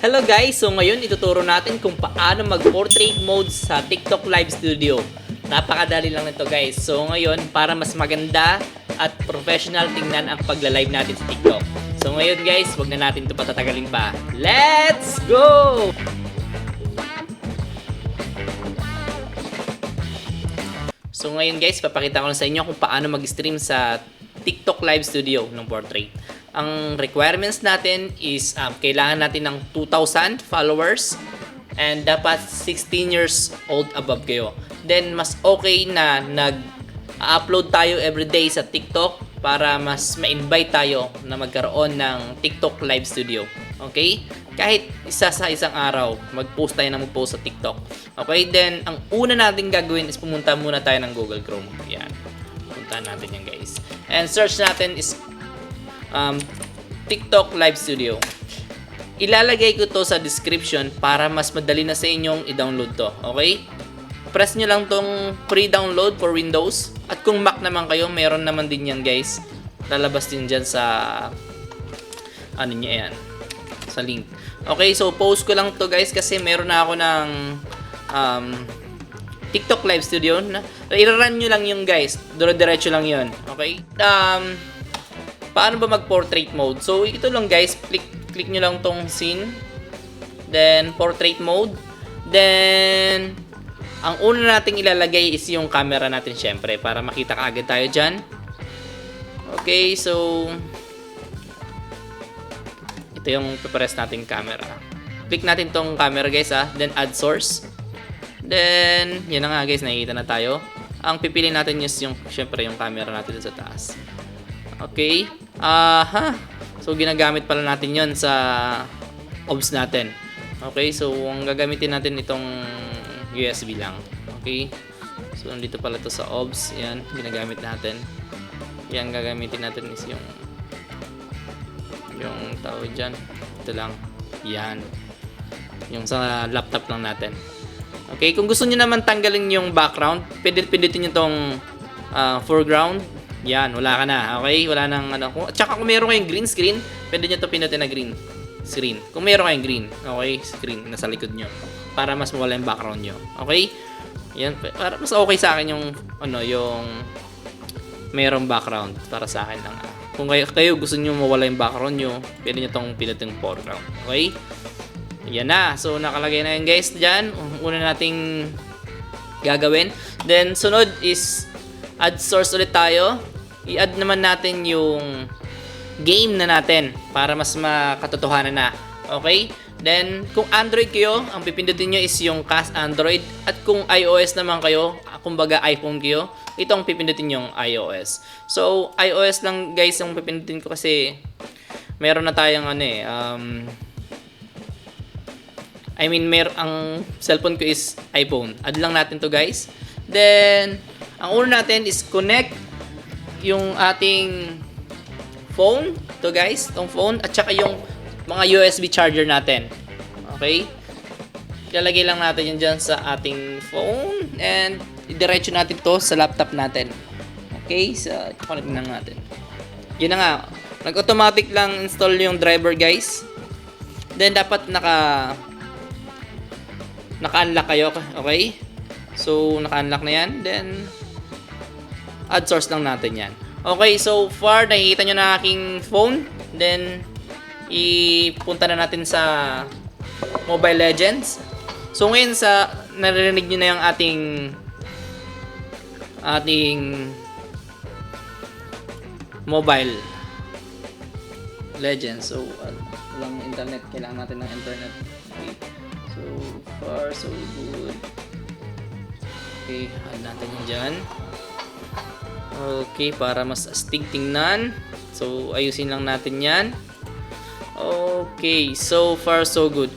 Hello guys! So ngayon ituturo natin kung paano mag-portrait mode sa TikTok Live Studio. Napakadali lang nito guys. So ngayon para mas maganda at professional tingnan ang pagla-live natin sa TikTok. So ngayon guys, wag na natin ito patatagalin pa. Let's go! So ngayon guys, papakita ko na sa inyo kung paano mag-stream sa TikTok Live Studio ng portrait. Ang requirements natin is kailangan natin ng 2,000 followers and dapat 16 years old above kayo. Then mas okay na nag-upload tayo everyday sa TikTok para mas ma-invite tayo na magkaroon ng TikTok Live Studio. Okay? Kahit isa sa isang araw, mag-post tayo na mag-post sa TikTok. Okay? Then, ang una natin gagawin is pumunta muna tayo ng Google Chrome. Yan. Puntahan natin yan guys. And search natin is TikTok Live Studio. Ilalagay ko to sa description para mas madali na sa inyong i-download to. Okay? Press nyo lang tong pre-download for Windows. At kung Mac naman kayo, meron naman din yan guys. Lalabas din dyan sa ano niya yan, sa link. Okay, so post ko lang to guys kasi meron na ako ng TikTok Live Studio. I-run nyo lang yung guys. Diretso lang yun. Okay? Paano ba mag-portrait mode? So, ito lang guys. Click nyo lang tong scene. Then, portrait mode. Then, ang una nating ilalagay is yung camera natin syempre. Para makita kaagad tayo dyan. Okay, so ito yung prepress nating camera. Click natin tong camera guys Then, add source. Then, yun na nga guys. Nakikita na tayo. Ang pipili natin is yung, syempre, yung camera natin sa taas. Okay. So, ginagamit pala natin yon sa OBS natin. Okay. So, ang gagamitin natin itong USB lang. Okay. So, nandito pala to sa OBS. Yan. Ginagamit natin. Yan. Gagamitin natin is yung tawag dyan. Ito lang. Yan. Yung sa laptop lang natin. Okay. Kung gusto niyo naman tanggalin yung background, pindutin niyo tong foreground. Yan, wala ka na. Okay? Wala nang ano. At saka kung meron kayong green screen, pwede nyo ito pinutin na green screen. Kung meron kayong green, okay, screen nasa likod nyo. Para mas mawala yung background nyo. Okay? Yan, para mas okay sa akin yung ano, yung merong background para sa akin lang. Kung kayo gusto nyo mawala yung background nyo, pwede nyo itong pinutin foreground. Okay? Yan na. So, nakalagay na yun guys dyan. Una nating gagawin. Then, sunod is add source ulit tayo. I-add naman natin yung game na natin para mas makatotohanan na. Okay? Then, kung Android kayo, ang pipindutin nyo is yung Cast Android. At kung iOS naman kayo, kumbaga iPhone kayo, itong pipindutin yung iOS. So, iOS lang guys yung pipindutin ko kasi meron na tayong ano ang cellphone ko is iPhone. Add lang natin to guys. Then, ang una natin is connect yung ating phone. Ito guys, itong phone. At saka yung mga USB charger natin. Okay? Ilalagay lang natin yun dyan sa ating phone. And idiretso natin to sa laptop natin. Okay? So, connect lang natin. Yun na nga. Nag-automatic lang install yung driver guys. Then, dapat naka-unlock kayo. Okay? So, naka-unlock na yan. Then, add source lang natin yan. Okay, so far, nakikita nyo na aking phone. Then, ipunta na natin sa Mobile Legends. So, ngayon, naririnig nyo na yung ating Mobile Legends. So, walang internet. Kailangan natin ng internet. Okay. So far, so good. Okay, add natin yun dyan. Okay, para mas astig tingnan. So, ayusin lang natin yan. Okay, so far so good.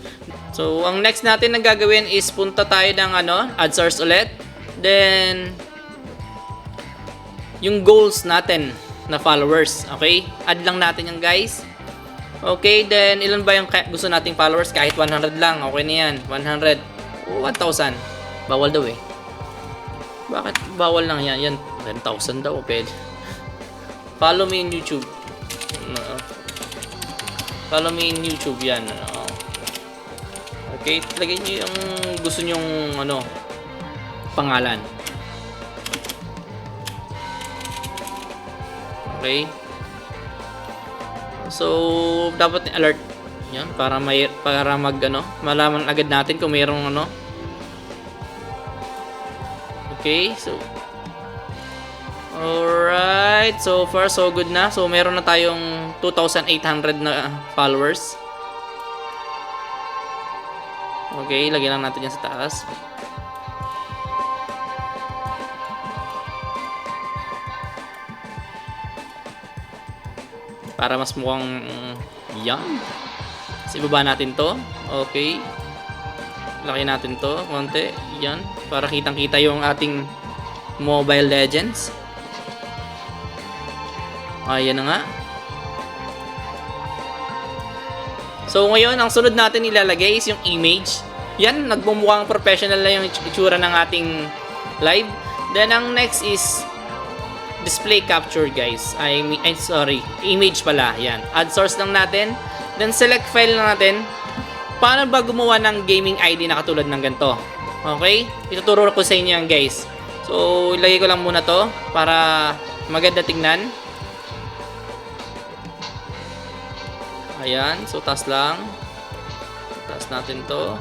So, ang next natin na gagawin is punta tayo ng add source ulit. Then, yung goals natin na followers. Okay, add lang natin yan guys. Okay, then ilan ba yung gusto nating followers? Kahit 100 lang, okay na yan. 100, 1,000. Bawal daw eh. Bakit bawal lang yan? Yan, 10,000 daw, pwede. Follow me in YouTube. Follow me in YouTube yan. Okay, lagay niyo yung gusto nyong ano, pangalan. Okay. So, dapat alert yan para mag ano, malaman agad natin kung mayroong ano. Okay, so alright, so far so good na. So meron na tayong 2,800 na followers. Okay, lagyan lang natin yan sa taas. Para mas mukhang yan. So ibaba natin to. Okay. Laki natin to konti. Yan. Para kitang-kita yung ating Mobile Legends. Ayan na nga. So ngayon, ang sunod natin ilalagay is yung image. Yan, nagbumukhang professional na yung itsura ng ating live. Then ang next is display capture, guys. Sorry, image pala. Yan. Add source lang natin. Then select file lang natin. Paano ba gumawa ng gaming ID na katulad ng ganito? Okay? Ituturo ko sa inyo yan, guys. So, ilagay ko lang muna to para maganda tingnan. Ayan. So, taas lang. Taas natin to.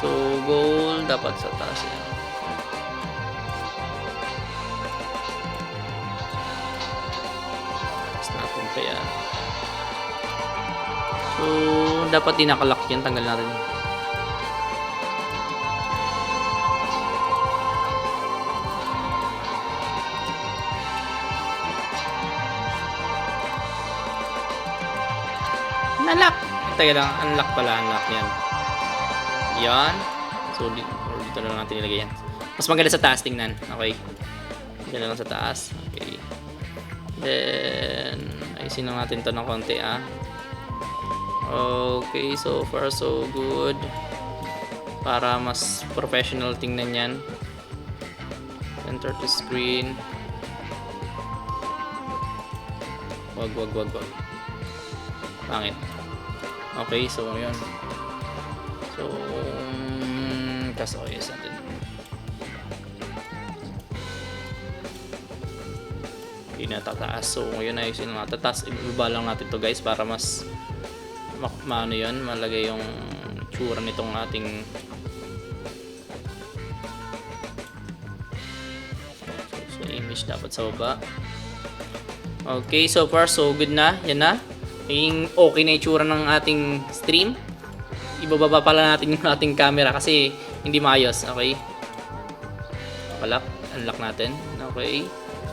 So, goal dapat sa taas yan. Taas natin pa yan. So, dapat di nakalock yan. Tanggal natin. Unlock! Teka lang, unlock pala. Unlock yan. Yan. So, dito na lang natin ilagay yan. Mas maganda sa taas tingnan. Okay. Dito na lang sa taas. Okay. Then, ayusin lang natin to ng konti, ah. Okay, so far so good. Para mas professional tingnan yan. Enter to screen. Wag. Pangit. Okay, so yun. So, ayos natin. Hindi na tataas. So, ngayon ayusin lang natin. Tataas, ibaba lang natin to, guys, para mas maano yun, malagay yung tsura nitong ating so image dapat sa baba. Okay, so far so good na. Yan na. Yung okay na itsura ng ating stream. Ibababa pala natin yung ating camera kasi hindi maayos. Okay. Unlock natin. Okay.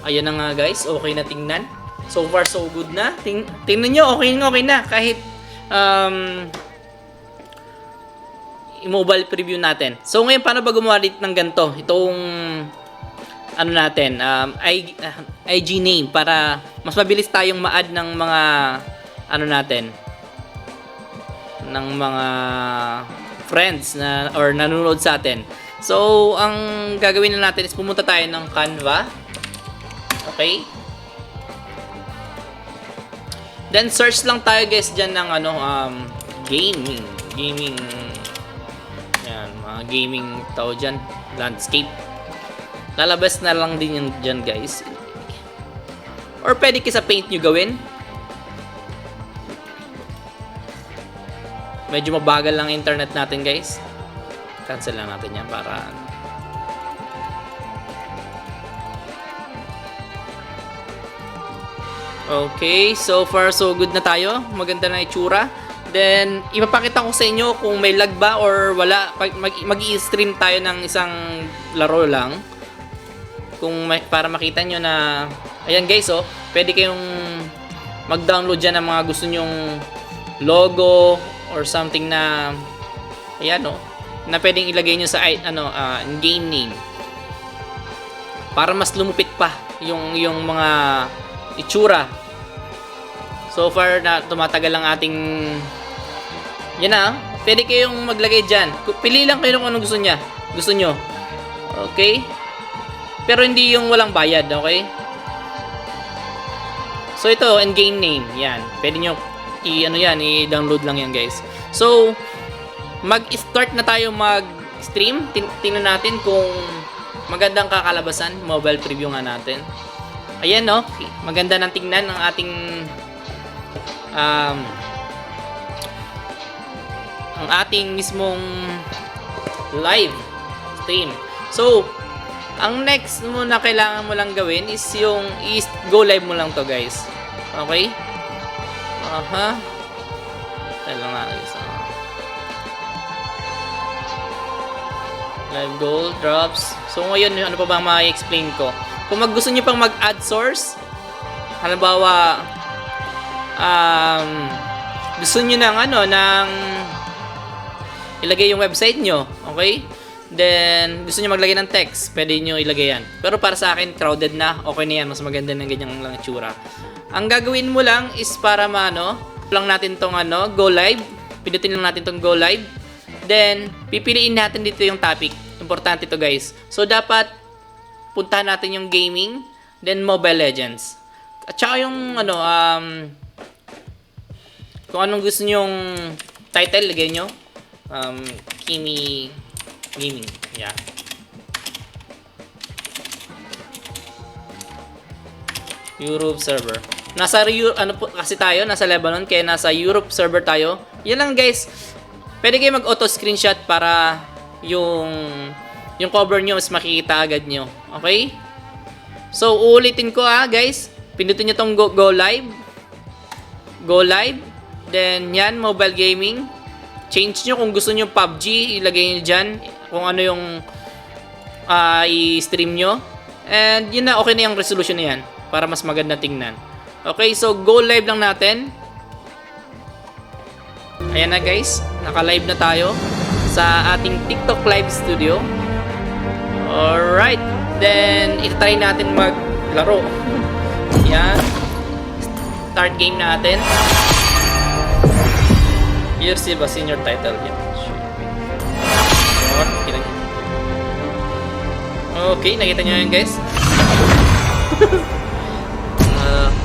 Ayan na nga, guys. Okay na tingnan. So far so good na. Tingnan nyo, okay na. Kahit mobile preview natin. So ngayon, paano ba gumawa dito ng ganito? Itong ano natin, IG name para mas mabilis tayong ma-add ng mga ano natin, ng mga friends na or nanonood sa atin. So ang gagawin na natin is pumunta tayo ng Canva. Okay? Then search lang tayo, guys, diyan ng ano gaming. Yan, mga gaming tao diyan, landscape. Lalabas na lang din yan diyan, guys. Or pwede sa paint nyo gawin. Medyo mabagal lang internet natin, guys. Cancel lang natin yan para okay, so far so good na tayo. Maganda na itsura. Then, ipapakita ko sa inyo kung may lag ba or wala. Mag-i-stream tayo ng isang laro lang. Para makita nyo na, ayan, guys, oh, pwede kayong mag-download dyan ng mga gusto nyong logo or something na, ayan, oh, na pwedeng ilagay nyo sa game name. Para mas lumupit pa yung mga itsura. So far na tumatagal ang ating yan na, pwede kayong maglagay dyan. Pili lang kayo kung anong gusto nyo. Okay? Pero hindi yung walang bayad, okay? So ito, and game name, yan. Pwede nyo ano yan, i-download lang yan guys. So, mag-start na tayo mag-stream. Tingnan natin kung magandang kakalabasan. Mobile preview nga natin. Ayan no, maganda ng tingnan ng ating ang ating mismong live stream. So, ang next mo na kailangan mo lang gawin is yung go live mo lang to guys. Okay? Aha. Tala nga guys. Live goal, drops. So ngayon, ano pa ba ma-explain ko? Kung gusto niyo pang mag-add source, halimbawa, gusto niyo ng ilagay yung website nyo, okay? Then, gusto niyo maglagay ng text, pwede niyo ilagay yan. Pero para sa akin, crowded na, okay na yan, mas maganda ng ganyang lang itsura. Ang gagawin mo lang is para lang natin tong go live. Pindutin lang natin tong go live. Then, pipiliin natin dito yung topic. Importante to guys. So, dapat puntahan natin yung gaming, then Mobile Legends. At saka yung kung anong gusto nyong title, lagay nyo. Kimi Gaming. Yeah. Europe server. Nasa kasi tayo, nasa Lebanon, kaya nasa Europe server tayo. Yan lang guys. Pwede kayo mag-auto screenshot para yung cover nyo mas makikita agad nyo. Okay? So, uulitin ko guys. Pindutin nyo tong go live. Go live. Then, yan, mobile gaming. Change nyo kung gusto nyo PUBG. Ilagay nyo dyan. Kung ano yung i-stream nyo. And, yun na, okay na yung resolution na yan. Para mas maganda tingnan. Okay, so go live lang natin. Ayan na guys. Naka-live na tayo sa ating TikTok Live Studio. Alright. Then, itatry natin maglaro. Yan. Start game natin. Here see ba senior title? Yan. Okay, nakita nyo yan guys.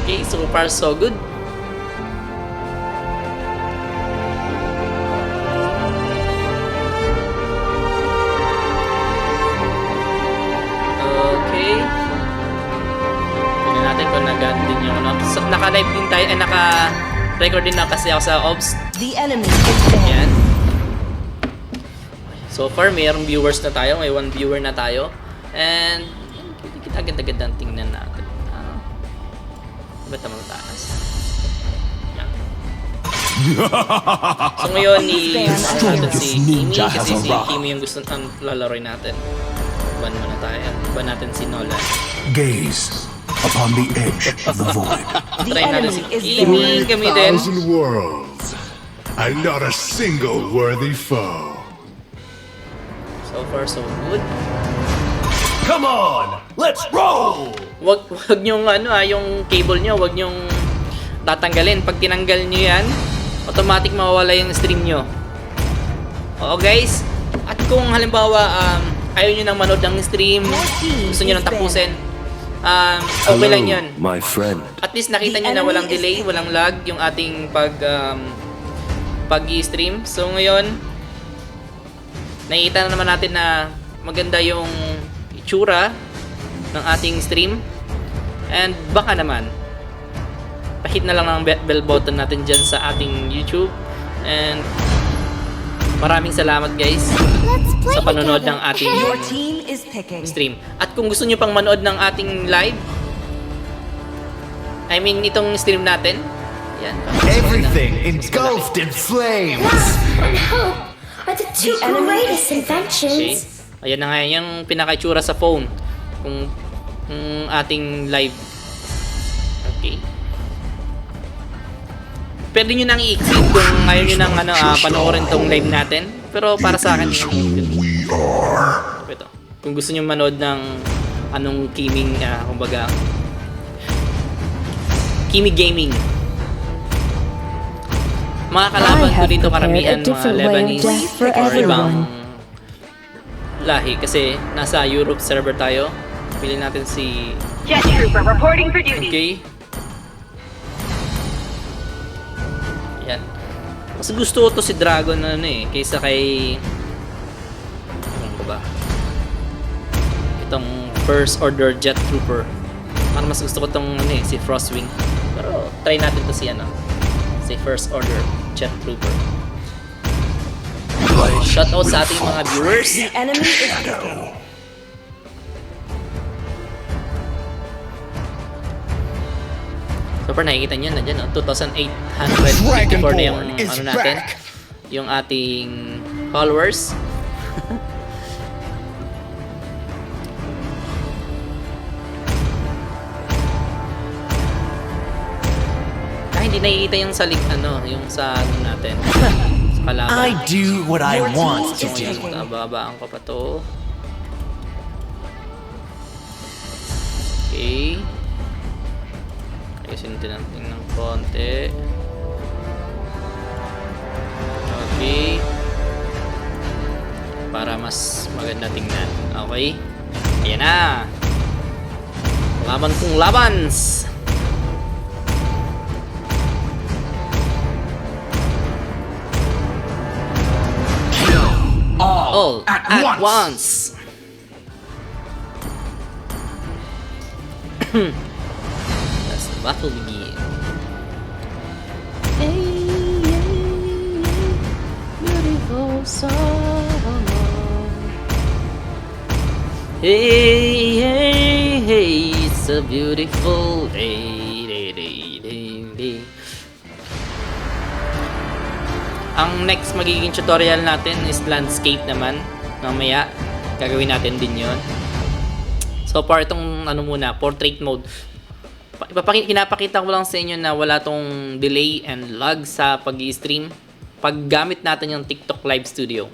Okay, so far so good. Naka-live din tayo, naka-record din na kasi ako sa OBS. The enemy is there. Yan. So far, mayroong viewers na tayo. May 1 viewer na tayo. And, kita agad-agad ang tingnan natin. Ba't naman taas? Yan. So ngayon, natin si Kimi kasi si Kimi yung gusto lalaroin natin. Ban muna tayo. Ban natin si Nolan. Gaze upon the edge of the void. Try natin si Kimi gamitin. 1,000 worlds, and not a single worthy foe. So far, so good. Come on, let's roll! Wag nyong yung cable nyo, wag nyong tatanggalin. Pag tinanggal nyo yan, automatic mawawala yung stream nyo. Oo guys. At kung halimbawa ayaw nyo nang manood ng stream, gusto nyo nang tapusin, okay lang yun. My friend. At least nakita nyo na walang delay, walang lag yung ating pag-i-stream. So ngayon, nakikita na naman natin na maganda yung itsura ng ating stream. And baka naman, pahit na lang ng bell button natin dyan sa ating YouTube. And maraming salamat guys sa panonood ng ating stream. At kung gusto nyo pang manood ng ating live, itong stream natin, yan. Everything engulfed in flames. And hope are the two greatest inventions. Okay. Ayan na nga yung pinaka-itsura sa phone. Kung ating live. Okay. Pwede nyo nang i-exit kung ayaw nyo nang panoorin tong live natin. Pero para sa akin, ito. Kung gusto nyo manood ng anong gaming, kumbaga, Kimi Gaming. Mga kalaban ko dito karamihan mga Lebanese or ibang lahi kasi nasa Europe server tayo. Pili natin si Jet Trooper reporting for duty. Okay. Yan. Mas gusto ko to si Dragon na ano eh, kaysa kay... Ano ba? Itong First Order Jet Trooper. Parang mas gusto ko tong ano eh, si Frostwing. Pero try natin to si ano, si First Order Jet Trooper. Shoutout sa ating mga viewers. The enemy is picking. So far nakikita nyo na dyan, no? 2,854 na yung ano natin, yung ating followers. Hindi nakikita yung sa link, ano, yung sa ano natin. Sa kalaban. I do what I want to So, do. ngayon, babaan ko pa to. Okay. Ayusin natin ng konti. Okay. Para mas maganda tingnan. Okay. Ayan na. Laban kong labans. All at once. That's the battle begin. Beautiful song. Hey, it's a beautiful day. Ang next magiging tutorial natin is landscape naman. Mamaya, gagawin natin din yon. So far, itong ano muna, portrait mode. Pinapakita ko lang sa inyo na wala tong delay and lag sa pag-i-stream pag gamit natin yung TikTok Live Studio.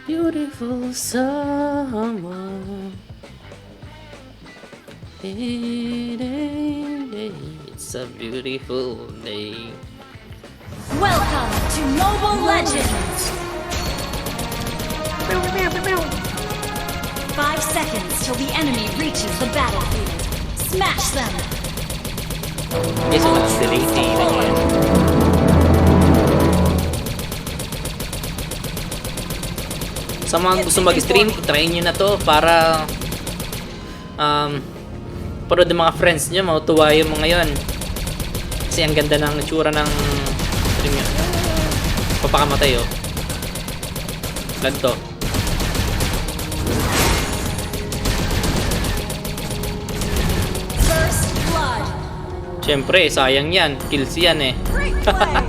Beautiful someone. It's a beautiful day. Welcome to Mobile Legends! 5 seconds till the enemy reaches the battlefield. Smash them! Okay, so what's the delay? Tingnan nyo yan. Sa mga gusto mag-stream, try nyo na to para parod ng mga friends nyo, matutuwa yung mga yon. Kasi ang ganda ng itsura ng stream nyo. Papakamatay oh. Lag to. First blood! Siyempre, sayang yan. Kills yan eh. Great play!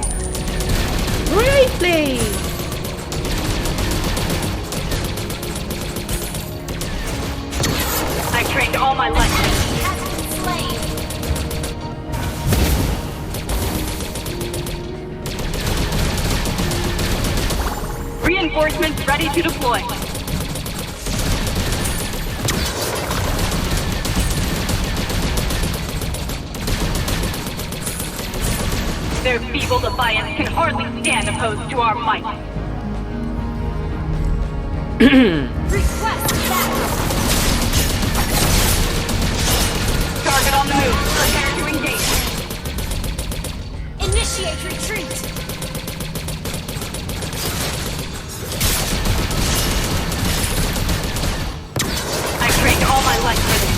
Great play! I trained all my life. Has been slain! Reinforcements ready to deploy. Their feeble defiance can hardly stand opposed to our might. Request backup! Target on the move. Prepare to engage. Initiate retreat! I trained all my life for this.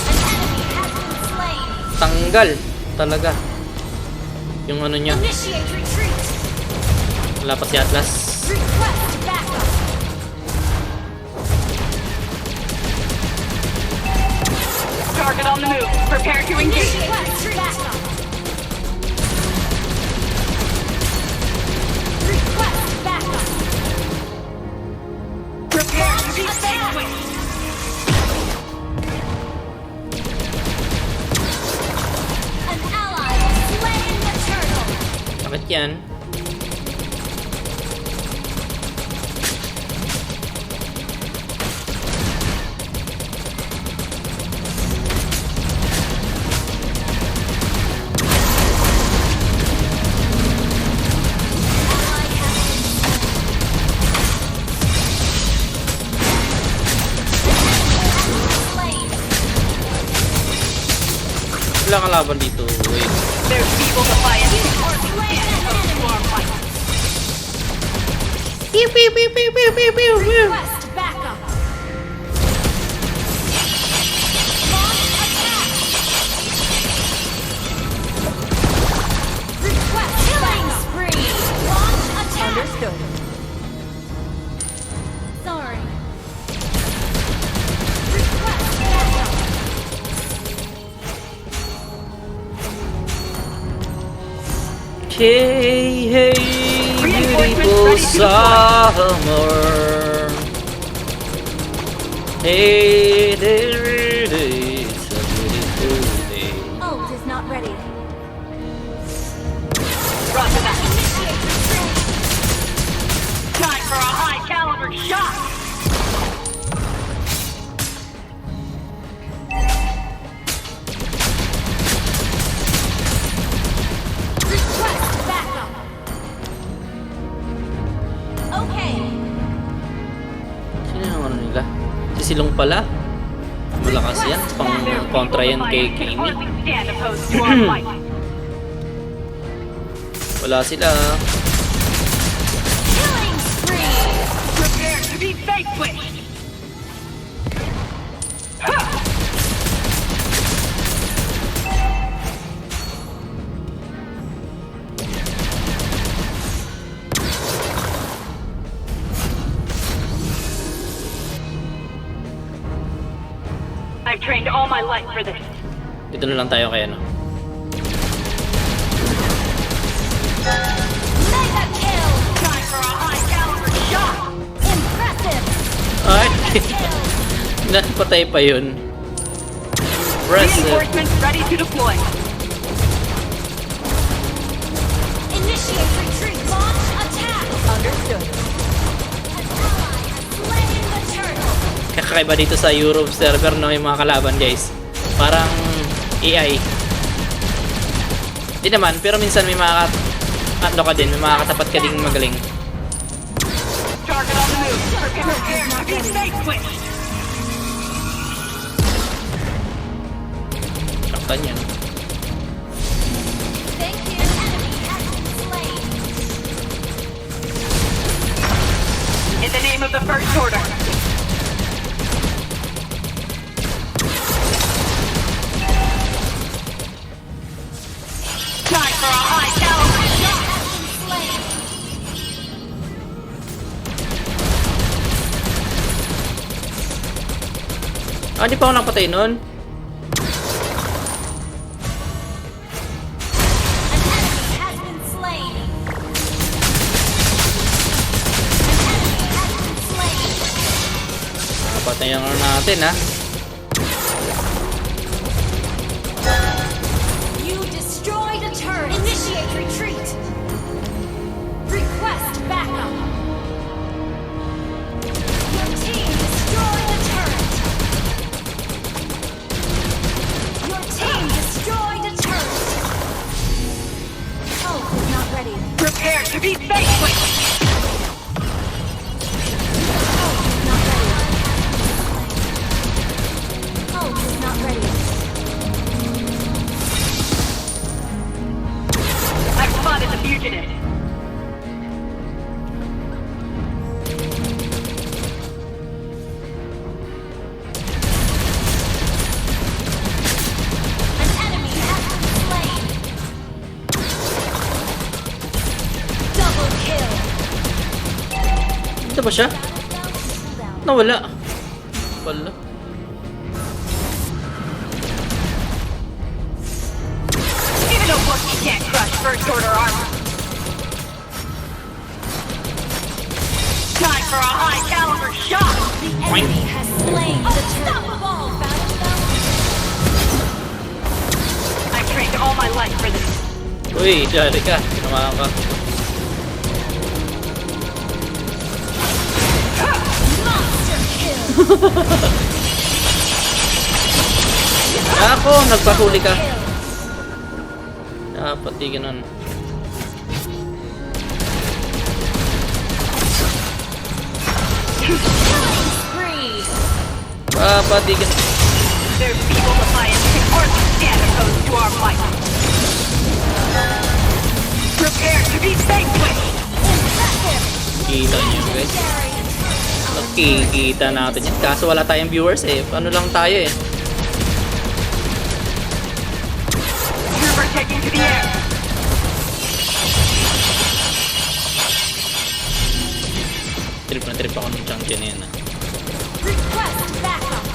An enemy has been slain! Tanggal talaga. Yung ano niya. Initiate retreat! Wala pa si Atlas. Request backup! Target on the move. Prepare to engage. Request backup! Request backup! Prepare to be Attack! sandwiched. An ally has slain the turtle! Bakit yan? Wala kalaban dito. Wait. Their feeble defiance can hardly stand opposed to our fight. Pew, pew, pew, pew, pew, pew, pew, pew. Request backup. Launch attack. Request killing spree. Launch attack. Understood. Sorry. Request backup. Hey, hey, Reinforcements beautiful ready to deploy. summer. Hey, there it is, a beautiful day. Ult is not ready. Roger that. Initiate retreat. Time for a high caliber shot. Request backup. Okay. Sino yung ano nila? Si Silong pala? Malakas yan. Pang Their kontra feeble yan kay defiance can Kimi. hardly stand opposed to our fight. Wala sila. Killing spree. Prepare to be vanquished. I've trained all my life for this. Dito na lang tayo kay ano. Mega kill. Time for a high caliber shot. Impressive. Ay! Kill. Napatay pa yun. Impressive. Reinforcements ready to deploy. Initiate retreat. Launch attack. Understood. An ally has slain the turtle. Kakaiba dito sa Europe server no yung mga kalaban guys. Parang AI. Di naman, pero minsan may mga ano ka din, may mga katapat ka ding magaling. Target on the move. Prepare to be vanquished. Saktan yan. Thank you. Enemy has been slain. In the name of the First Order. Time for a high caliber shot. Has been slain. Ah, di pa ako napatay nun. An enemy has been slain. An enemy has been slain. Napatay ang ano natin ha. You destroyed a turret. Initiate retreat. Request backup. Your team destroyed a turret. Your team destroyed a turret. Ult is not ready. Prepare to be vanquished. Ult is not ready. I've spotted the fugitive. An enemy has been slain. Double kill. Dito ba siya? Nawala. Wala. Even a Wookiee can't crush First Order armor. Time for a high caliber shot. The enemy has slain the unstoppable battlefield. I've trained all my life for this. Uy, dali ka. Tinamaan ka. Monster kill. Ako, nagpahuli ka. Kill. Dapat di ganun. Killing spree. Dapat di ganun. Their feeble defiance can hardly stand opposed to our Kikita natin yan. Kaso wala tayong viewers eh. Ano lang tayo eh. Trooper taking to the air. Trip na trip ako ng champion na yan ah. Request backup.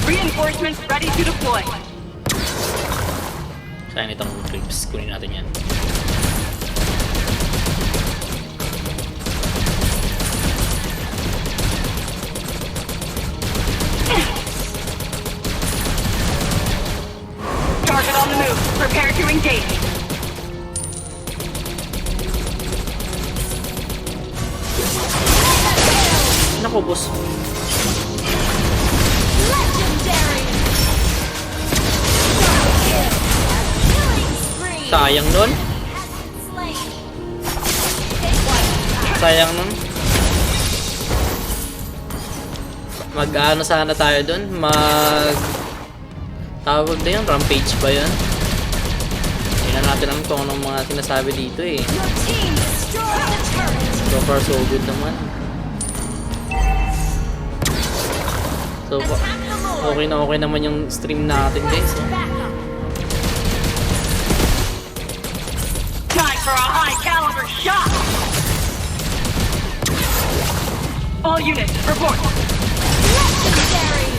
Reinforcements ready to deploy. Sayang itong trips. Kunin natin yan. Target on the move. Prepare to engage. Naku, boss. Legendary. Double kill. Killing spree. Sayang nun. Slain. Sayang nun. Mag-ano sana tayo dun? Tawag na yun? Rampage ba yun? Hindi na natin alam kung anong mga sinasabi dito eh. Your team destroyed the turret. So far so good naman. So Attack the Lord. okay naman yung stream natin guys. Request Oh. backup. Time for a high caliber shot. All units, report. Legendary.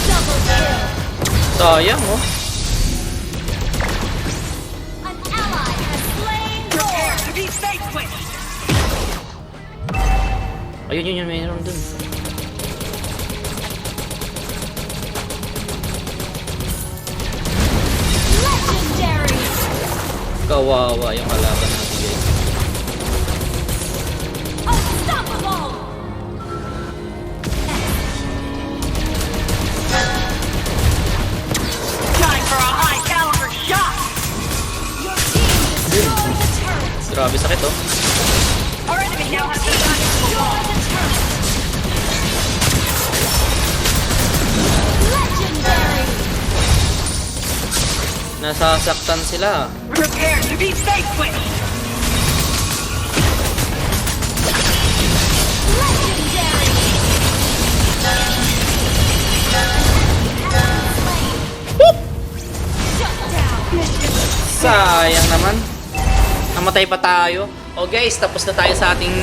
Double kill. Sayang oh. An ally has slain Prepare Lord. to be safe switched. Ayun mayroon dun. Legendary. Kawawa yung kalaban natin guys. Unstoppable. Time for a high caliber shot. Your team destroyed the turret. Grabe sakit oh. Our enemy now has the advantage of the Destroy wall. the turret. Legendary. Nasasaktan sila. Prepare to be safe switched. Legendary. Shut down. Sayang naman. Namatay pa tayo. Oh guys, tapos na tayo sa ating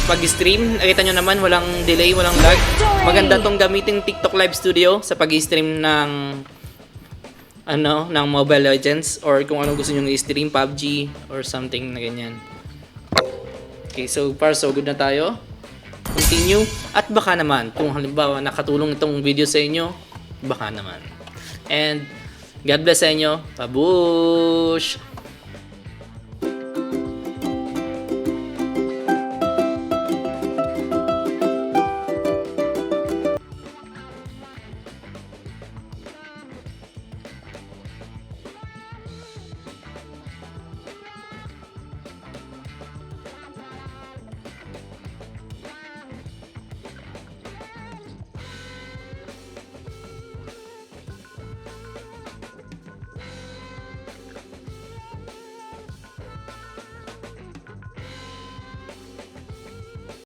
pag-stream. Nakita nyo naman, walang delay, walang lag. Maganda tong gamitin TikTok Live Studio sa pag-stream ng ng Mobile Legends or kung anong gusto nyo i-stream, PUBG or something na ganyan. Okay, so far so good na tayo. Continue. At baka naman, kung halimbawa nakatulong itong video sa inyo, baka naman. And God bless sa inyo. Pabush!